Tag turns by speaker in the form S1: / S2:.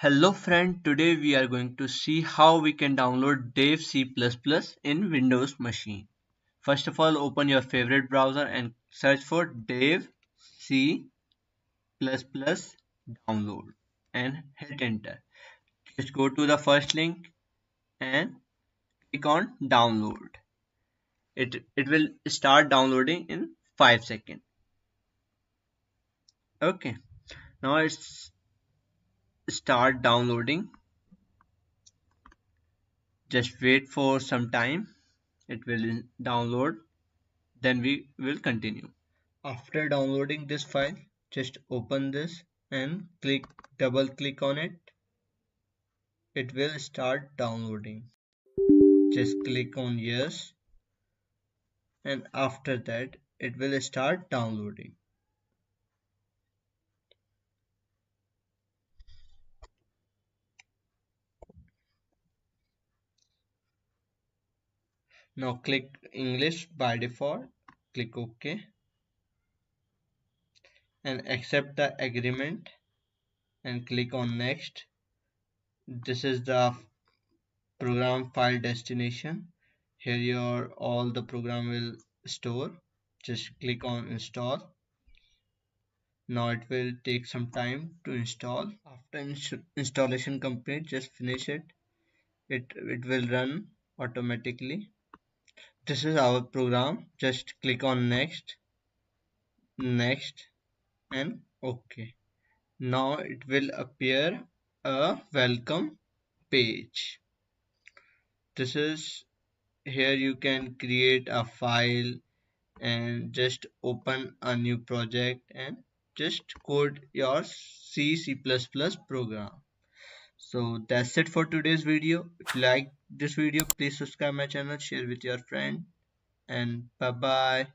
S1: Hello friend, today we are going to see how we can download Dave C++ in Windows machine. First of all, open your favorite browser and search for Dave C++ download and hit enter. Just go to the first link and click on download. It will start downloading in 5 seconds. Okay, now it's start downloading. Just wait for some time. It will download, then we will continue. After downloading this file, just open this and double click on it. It will start downloading. Just click on yes, and after that it will start downloading. Now click English by default, click OK and accept the agreement and click on next. This is the program file destination. Here your all the program will store. Just click on install. Now it will take some time to install. After installation complete, just finish it. It will run automatically. This is our program. Just click on next, next and OK. Now it will appear a welcome page. This is here you can create a file and just open a new project and just code your C++ program. So that's it for today's video. If you like this video, please subscribe my channel, share with your friend, and bye bye.